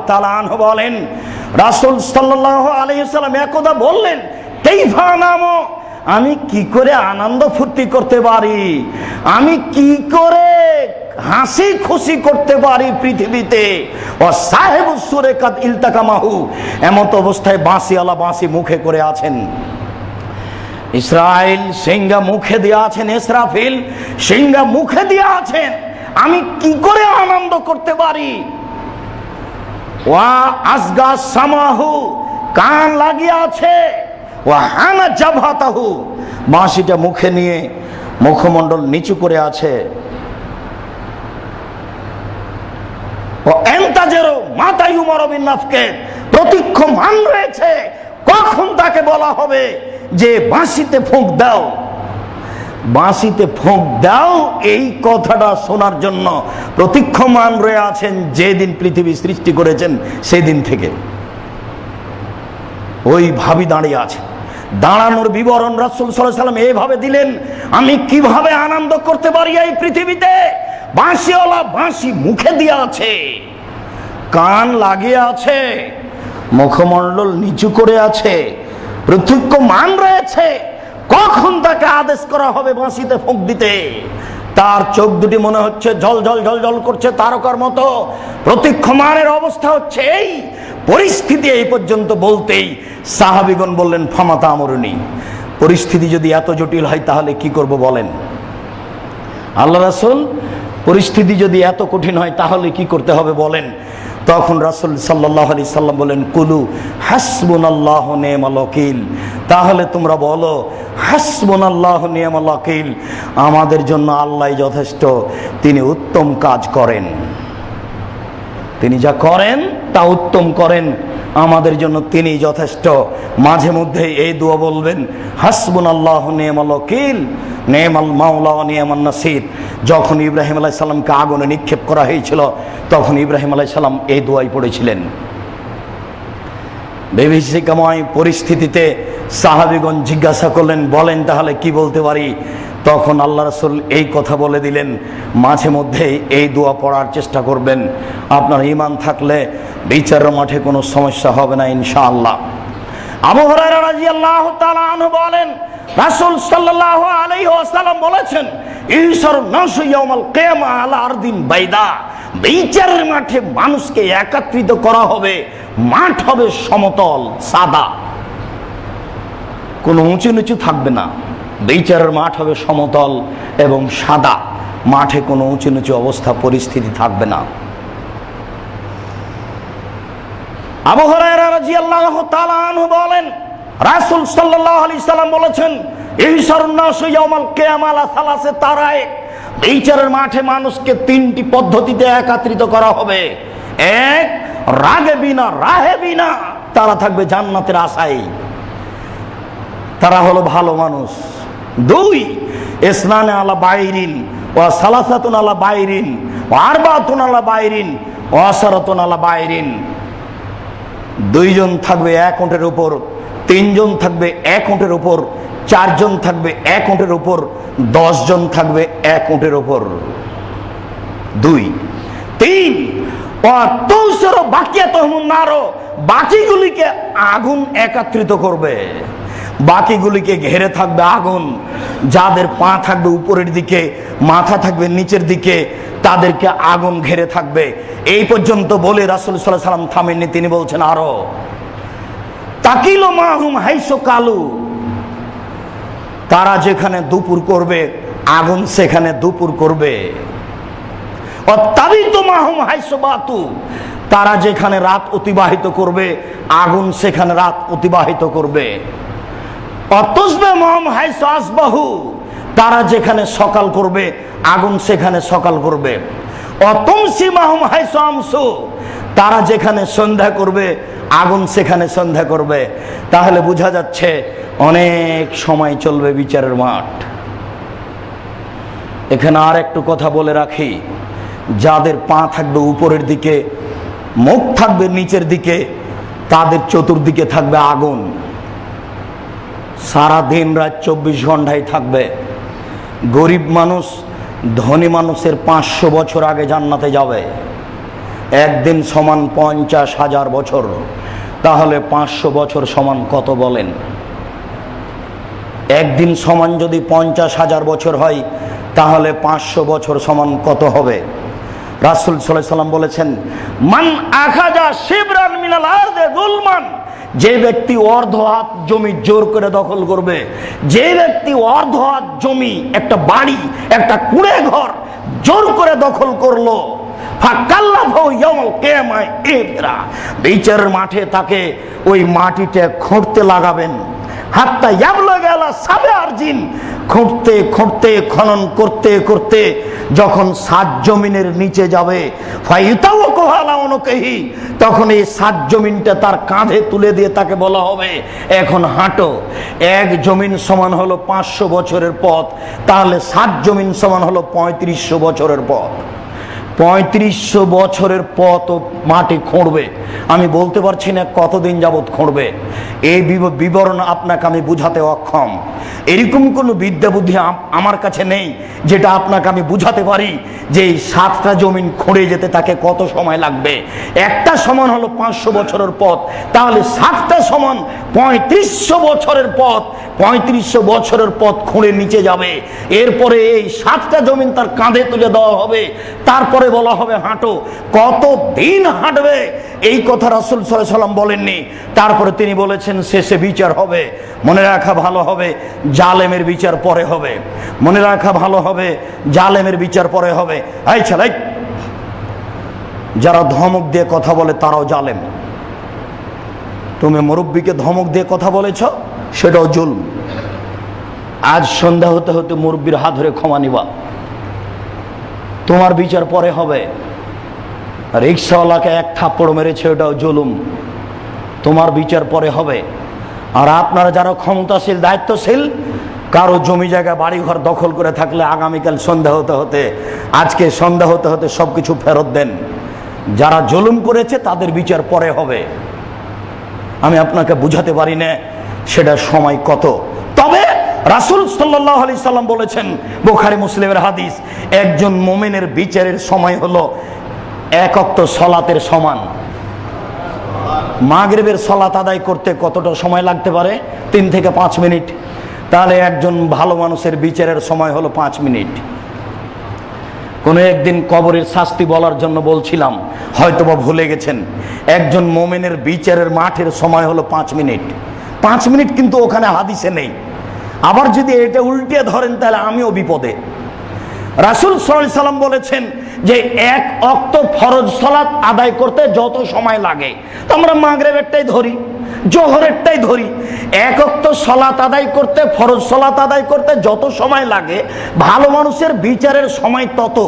তাআলা আনহু বলেন, রাসূল সাল্লাল্লাহু আলাইহি ওয়াসাল্লাম একদা বললেন, কাইফা নামো, আমি কি করে আনন্দ ফুর্তি করতে পারি, আমি কি করে হাসি খুশি করতে পারি পৃথিবীতে। ও সাহেবুস সুরেকাত ইলতাকামাহু, এমত অবস্থায় বাঁশিওয়ালা বাঁশি মুখে করে আছেন, ইসরাইল সিংহা মুখে দিয়ে আছেন, ইসরাফিল সিংহা মুখে দিয়ে আছেন, আমি কি করে আনন্দ করতে পারি। ওয়া আসগা সামাহু, কান লাগিয়ে আছে, ওয়া হানা জাবহাতাহু, বাঁশিটা মুখে নিয়ে মুখমণ্ডল নিচু করে আছে। ও এন্তাজেরো মাতায়ু মরবিন নাফকে, প্রতীক্ষমান রয়েছে কখন তাকে বলা হবে যে বাঁশিতে ফুঁক দাও, বাঁশিতে ফুঁক দাও। এই কথাটা শোনার জন্য প্রতীক্ষমান রয়ে আছেন যেদিন পৃথিবী সৃষ্টি করেছেন সেদিন থেকে। ওই ভাবি দাঁড়িয়ে আছে। দাঁড়ানোর বিবরণ রাসূল সাল্লাল্লাহু আলাইহি ওয়াসাল্লাম এইভাবে দিলেন, আমি কিভাবে আনন্দ করতে পারি এই পৃথিবীতে। বাঁশিওয়ালা বাঁশি মুখে দিয়ে আছে, কান লাগিয়ে আছে, মুখমণ্ডল নিচু করে আছে, প্রতীক্ষমান রয়েছে কখন তাকে আদেশ করা হবে বাঁশিতে ফুঁক দিতে। তার চোখ দুটি মনে হচ্ছে ঝল ঝল ঝল ঝল করছে তারকার মতো, প্রতীক্ষমানের অবস্থা হচ্ছে এই। পরিস্থিতি এই পর্যন্ত বলতেই সাহাবীগণ বললেন, ফামাতা আমরুনি, পরিস্থিতি যদি এত জটিল হয় তাহলে কি করব বলেন। আল্লাহ রাসূল, পরিস্থিতি যদি এত কঠিন হয় তাহলে কি করতে হবে বলেন। তখন রাসূল সাল্লাল্লাহু আলাইহি সাল্লাম বলেন, কুলু হাসবুনাল্লাহু নি'মাল ওয়াকিল, তাহলে তোমরা বলো হাসবুনাল্লাহু নি'মাল ওয়াকিল, আমাদের জন্য আল্লাহই যথেষ্ট, তিনি উত্তম কাজ করেন, তিনি যা করেন তা উত্তম করেন, আমাদের জন্য তিনি যথেষ্ট। মাঝে মধ্যে এই দোয়া বলবেন, হাসবুনাল্লাহু নি'মাল ওয়াকিল নি'মাল মাওলা ওয়া নি'মান নাসির। যখন ইব্রাহিম আলাইহিস সালামকে আগুনে নিক্ষেপ করা হয়েছিল তখন ইব্রাহিম আলাইহিস সালাম এই দোয়াই পড়েছিলেন। বিভীষিকাময় পরিস্থিতিতে সাহাবীগণ জিজ্ঞাসা করলেন, বলেন তাহলে কি বলতে পারি। তখন আল্লাহ রাসূল এই কথা বলে দিলেন, মাঝে মধ্যে এই দোয়া পড়ার চেষ্টা করবেন, আপনার ঈমান থাকলে বিচারের মাঠে কোনো সমস্যা হবে না ইনশাআল্লাহ। আবু হুরায়রা রাদিয়াল্লাহু তাআলা আনহু বলেন, রাসূল সাল্লাল্লাহু আলাইহি ওয়াসাল্লাম বলেছেন, ইহশার নাসু ইয়াউমাল কিয়ামা আলা আরদিন বাইদা, বিচারের মাঠে মানুষকে একত্রিত করা হবে, মাঠ হবে সমতল সাদা, কোনো উঁচু নিচু থাকবে না। বিচারের মাঠ হবে সমতল এবং সাদা, মাঠে কোনো উঁচু নিচু অবস্থা পরিস্থিতি থাকবে না। আবু হুরায়রা রাদিয়াল্লাহু তাআলা আনহু বলেন, রাসূল সাল্লাল্লাহু আলাইহি সাল্লাম বলেছেন, ইহশারুন নাসু ইয়াউমাল কিয়ামা আলা সালাসে তারায়ে, বিচারের মাঠে মানুষকে তিনটি পদ্ধতিতে একত্রিত করা হবে। এক, রাগেবিনা রাহেবিনা, তারা থাকবে জান্নাতের আশায়, তারা হলো ভালো মানুষ। দুই, ইসনানে আলা বাইরিন ওয়া সালাসাতুন আলা বাইরিন ওয়া আরবাতুন আলা বাইরিন ওয়া আশারাতুন আলা বাইরিন, দুইজন থাকবে এক উটের উপর, তিনজন থাকবে এক উটের উপর, চারজন থাকবে এক উটের উপর, 10 জন থাকবে এক উটের উপর। দুই। তিন, অতৌসর বাকিয়াতুহুম নারো, বাকিগুলিকে আগুন একত্রিত করবে, বাকিগুলিকে ঘিরে থাকবে আগুন। যাদের পা থাকবে উপরের দিকে, মাথা থাকবে নিচের দিকে, তাদেরকে আগুন ঘিরে থাকবে। এই পর্যন্ত বলে রাসূল সাল্লাল্লাহু আলাইহি ওয়াসাল্লাম থামেননি, তিনি বলছেন আরো, তাকিলু মাহুম হাইসু কালু, তারা যেখানে দুপুর করবে আগুন সেখানে দুপুর করবে। অত্তাবিতু মাহুম হাইসু বাতু, তারা যেখানে রাত অতিবাহিত করবে আগুন সেখানে রাত অতিবাহিত করবে। অতুসবে মাহুম হাইসু আসবাহু, তারা যেখানে সকাল করবে আগুন সেখানে সকাল করবে। অতুমসি মাহুম হাইসু আমসু, তারা যেখানে সন্ধ্যা করবে আগুন সেখানে সন্ধ্যা করবে। তাহলে বোঝা যাচ্ছে অনেক সময় চলবে বিচারের মাঠ। এখানে আর একটু কথা বলে রাখি, যাদের পা থাকবে উপরের দিকে, মুখ থাকবে নিচের দিকে, তাদের চতুর্দিকে থাকবে আগুন, সারা দিন রাত 24 ঘন্টায় থাকবে। গরিব মানুষ ধনী মানুষের 500 বছর আগে জান্নাতে যাবে, একদিন সমান 50,000 বছর, তাহলে 500 বছর সমান কত বলেন? একদিন সমান যদি 50,000 বছর হয়, তাহলে 500 বছর সমান কত হবে? রাসূল সাল্লাল্লাহু আলাইহি ওয়াসাল্লাম বলেছেন, মান আখাযা শিবরান মিনাল আরদি যুলমান, যে ব্যক্তি অর্ধ হাত জমি জোর করে দখল করবে, যে ব্যক্তি অর্ধ হাত জমি, একটা বাড়ি, একটা কুঁড়ে ঘর জোর করে দখল করলো, ফাকাল্লাহু ইয়াউমাল কিয়ামাহ ইবরা, বিচারের মাঠে তাকে ওই মাটিতে খুঁড়তে লাগাবেন। হাত্তা ইয়াবলুগা আলা সাব'i আরজিন, খুঁড়তে খুঁড়তে খনন করতে করতে যখন 7 জমিনের নিচে যাবে, ফায়ুতাওয়াক্কু আলা উনুকিহি, তখন এই 7 জমিনটা তার কাঁধে তুলে দিয়ে তাকে বলা হবে, এখন হাঁটো। 1 জমিন সমান হলো 500 বছরের পথ, তাহলে 7 জমিন সমান হলো 3500 বছরের পথ। 3500 বছরের পথ মাটি খুঁড়বে। আমি বলতে পারছি না কতদিন যাবৎ খুঁড়বে, এই বিবরণ আপনাকে আমি বুঝাতে অক্ষম। এরকম কোনো বিদ্যা বুদ্ধি আমার কাছে নেই যেটা আপনাকে আমি বুঝাতে পারি যে এই 7টা জমিন খুঁড়ে যেতে তাকে কত সময় লাগবে। একটা সমান হলো 500 বছরের পথ, তাহলে 7টা সমান 3500 বছরের পথ। 3500 বছরের পথ খুঁড়ে নিচে যাবে, এরপরে এই 7টা জমিন তার কাঁধে তুলে দেওয়া হবে, তারপরে বলা হবে হাঁটো। কত দিন হাঁটবে এই কথা রাসূল সাল্লাল্লাহু আলাইহি ওয়াসাল্লাম বলেননি। তারপরে তিনি বলেছেন শেষে বিচার হবে। মনে রাখা ভালো হবে, জালেমের বিচার পরে হবে। মনে রাখা ভালো হবে, জালেমের বিচার পরে হবে। এই ছেলে, যারা ধমক দিয়ে কথা বলে তারাও জালেম। তুমি মুরব্বীকে ধমক দিয়ে কথা বলেছ, সেটাও জুলম। আজ সন্ধ্যা হতে হতে মুরব্বীর হাত ধরে ক্ষমা নিবা, তোমার বিচার পরে হবে। রিক্সাওয়ালাকে 1 থাপ্পড় মেরেছে, ওটাও জুলুম, তোমার বিচার পরে হবে। আর আপনারা যারা ক্ষমতাশীল, দায়িত্বশীল, কারো জমি জায়গা বাড়িঘর দখল করে থাকলে আগামীকাল সন্ধ্যা হতে হতে, আজকে সন্ধ্যা হতে হতে সবকিছু ফেরত দেন। যারা জুলুম করেছে তাদের বিচার পরে হবে। আমি আপনাকে বুঝাতে পারি না সেটা সময় কত। তবে রাসূল সাল্লাল্লাহু আলাইহি সাল্লাম বলেছেন, বুখারী মুসলিমের হাদিস, একজন মুমিনের বিচারের সময় হলো 1 ওয়াক্ত সালাতের সমান। মাগরিবের সালাত আদায় করতে কতটা সময় লাগতে পারে? 3 থেকে 5 মিনিট। তাহলে একজন ভালো মানুষের বিচারের সময় হলো 5 মিনিট। কোনো একদিন কবরের শাস্তি বলার জন্য বলছিলাম, হয়তোবা ভুলে গেছেন। একজন মুমিনের বিচারের মাঠের সময় হলো 5 মিনিট। 5 মিনিট কিন্তু ওখানে হাদিসে নেই। আবার যদি এটা উল্টে ধরেন তাহলে আমিও বিপদে। রাসূল সাল্লাল্লাহু আলাইহি সাল্লাম বলেছেন যে 1 ওয়াক্ত ফরজ সালাত আদায় করতে যত সময় লাগে, তো আমরা মাগরিবেরটাই ধরি, জোহরেরটাই ধরি। 1 ওয়াক্ত সালাত আদায় করতে, ফরজ সালাত আদায় করতে যত সময় লাগে, ভালো মানুষের বিচারের সময় তত।